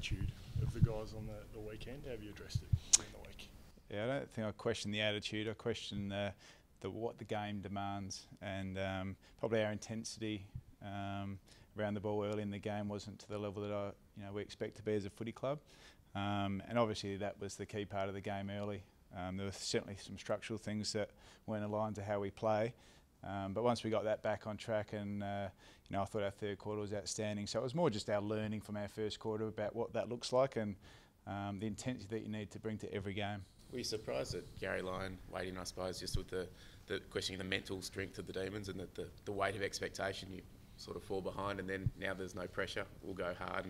attitude of the guys on the weekend? How have you addressed it during the week? Yeah, I don't think I question the attitude. I question what the game demands, and probably our intensity around the ball early in the game wasn't to the level that we expect to be as a footy club. And obviously that was the key part of the game early. There were certainly some structural things that weren't aligned to how we play. But once we got that back on track, and I thought our third quarter was outstanding. So it was more just our learning from our first quarter about what that looks like, and the intensity that you need to bring to every game. Were you surprised that Gary Lyon weighed in, I suppose, just with the questioning the mental strength of the Demons, and that the weight of expectation, you sort of fall behind, and then now there's no pressure, we'll go hard,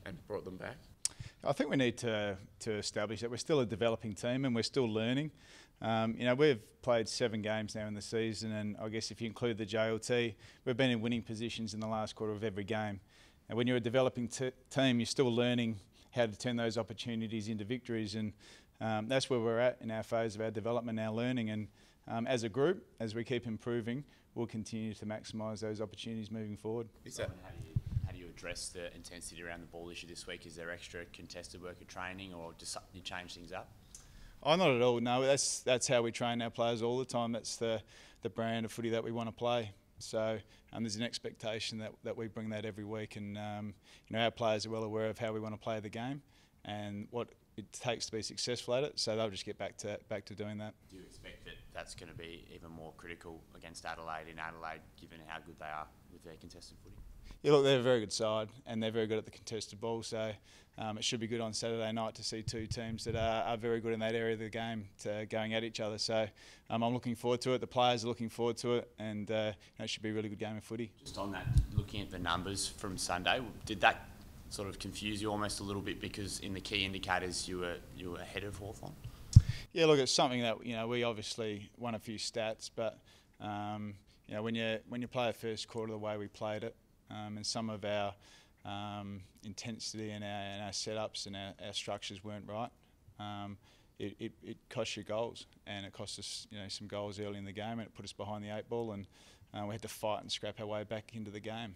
and brought them back? I think we need to establish that we're still a developing team and we're still learning. We've played 7 games now in the season, and I guess if you include the JLT, we've been in winning positions in the last quarter of every game. And when you're a developing team, you're still learning how to turn those opportunities into victories, and that's where we're at in our phase of our development, our learning. And as a group, as we keep improving, we'll continue to maximise those opportunities moving forward. How do you address the intensity around the ball issue this week? Is there extra contested work at training, or just you change things up? Oh, not at all. No, that's how we train our players all the time. That's the brand of footy that we want to play. So there's an expectation that we bring that every week, and our players are well aware of how we want to play the game and what it takes to be successful at it. So they'll just get back to doing that. Do you expect that that's going to be even more critical against Adelaide in Adelaide, given how good they are with their contested footy? Yeah, look, they're a very good side, and they're very good at the contested ball. So it should be good on Saturday night to see 2 teams that are very good in that area of the game going at each other. So I'm looking forward to it. The players are looking forward to it, and it should be a really good game of footy. Just on that, looking at the numbers from Sunday, did that sort of confuse you almost a little bit, because in the key indicators you were ahead of Hawthorn? Yeah, look, it's something that we obviously won a few stats, but when you play a first quarter the way we played it, and some of our intensity and our setups and our structures weren't right, it cost you goals, and it cost us some goals early in the game, and it put us behind the 8 ball, and we had to fight and scrap our way back into the game,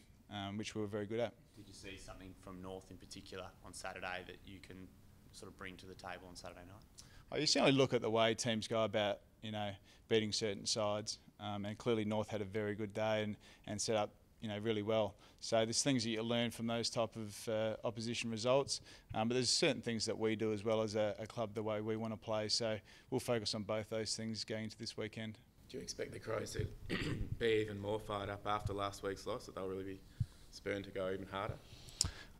which we were very good at. Did you see something from North in particular on Saturday that you can sort of bring to the table on Saturday night? You certainly look at the way teams go about beating certain sides, and clearly North had a very good day and set up really well. So there's things that you learn from those type of opposition results, but there's certain things that we do as well as a club the way we want to play. So we'll focus on both those things going into this weekend. Do you expect the Crows to be even more fired up after last week's loss, that they'll really be spurred to go even harder?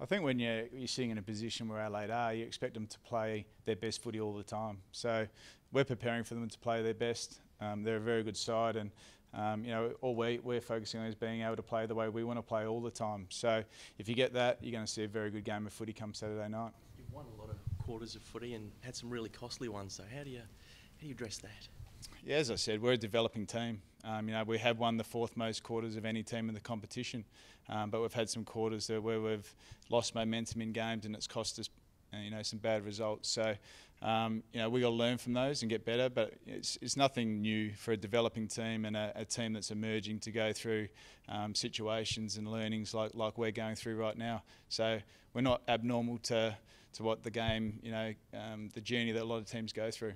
I think when you're sitting in a position where Adelaide are, you expect them to play their best footy all the time. So we're preparing for them to play their best. They're a very good side, and all we're focusing on is being able to play the way we want to play all the time. So if you get that, you're going to see a very good game of footy come Saturday night. You've won a lot of quarters of footy and had some really costly ones. So how do you address that? Yeah, as I said, we're a developing team. We have won the 4th most quarters of any team in the competition, but we've had some quarters where we've lost momentum in games, and it's cost us some bad results. So we got to learn from those and get better, but it's nothing new for a developing team and a team that's emerging to go through situations and learnings like we're going through right now. So we're not abnormal to what the game, the journey that a lot of teams go through.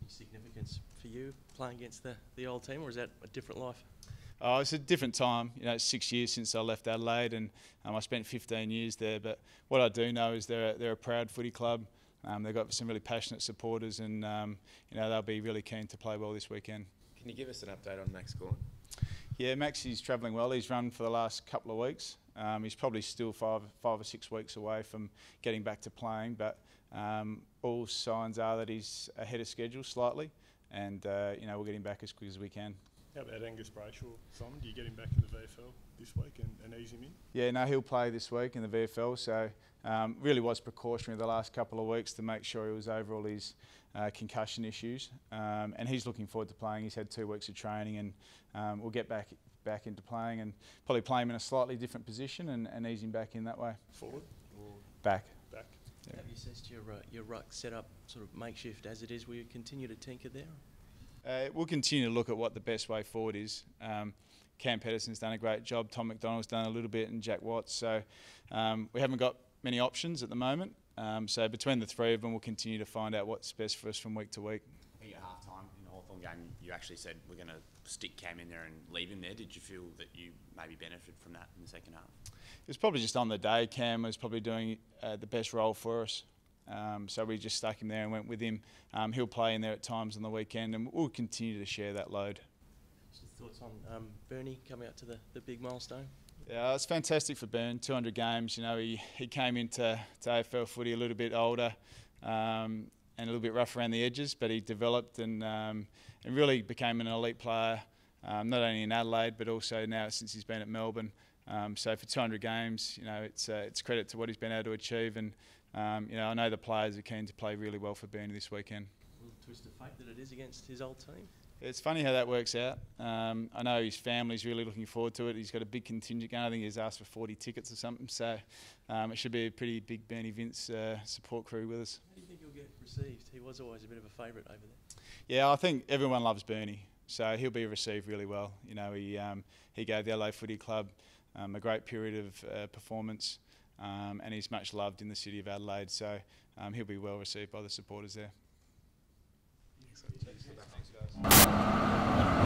Significance for you playing against the old team, or is that a different life? Oh, it's a different time. It's 6 years since I left Adelaide, and I spent 15 years there. But what I do know is they're a proud footy club. They've got some really passionate supporters, and they'll be really keen to play well this weekend. Can you give us an update on Max Goodwin? Yeah, Max is travelling well. He's run for the last couple of weeks. He's probably still five or 6 weeks away from getting back to playing, but all signs are that he's ahead of schedule slightly, and we'll get him back as quick as we can. How about Angus Brayshaw, Simon? Do you get him back in the VFL this week and ease him in? Yeah, no, he'll play this week in the VFL, so really was precautionary the last couple of weeks to make sure he was over all his concussion issues, and he's looking forward to playing. He's had 2 weeks of training, and we'll get back into playing and probably play him in a slightly different position and ease him back in that way. Forward or back? Back. Yeah. Have you assessed your ruck setup sort of makeshift as it is? Will you continue to tinker there? We'll continue to look at what the best way forward is. Cam Pedersen's done a great job, Tom McDonald's done a little bit, and Jack Watts. So we haven't got many options at the moment, So between the three of them, we'll continue to find out what's best for us from week to week. I think at half time in the Hawthorn game, you actually said we're going to stick Cam in there and leave him there. Did you feel that you maybe benefited from that in the second half? It was probably just on the day. Cam was probably doing the best role for us. So we just stuck him there and went with him. He'll play in there at times on the weekend, and we'll continue to share that load. Just thoughts on Bernie coming up to the big milestone? Yeah, it's fantastic for Bern. 200 games. You know, he came into AFL footy a little bit older and a little bit rough around the edges, but he developed and really became an elite player, not only in Adelaide but also now since he's been at Melbourne. So for 200 games, you know, it's credit to what he's been able to achieve, and you know, I know the players are keen to play really well for Bernie this weekend. A little twist of fate that it is against his old team. It's funny how that works out. I know his family's really looking forward to it. He's got a big contingent going. I think he's asked for 40 tickets or something. So it should be a pretty big Bernie Vince support crew with us. How do you think he'll get received? He was always a bit of a favourite over there. Yeah, I think everyone loves Bernie. So he'll be received really well. You know, he gave the Adelaide Footy Club a great period of performance, and he's much loved in the city of Adelaide. So he'll be well received by the supporters there. Thanks, guys.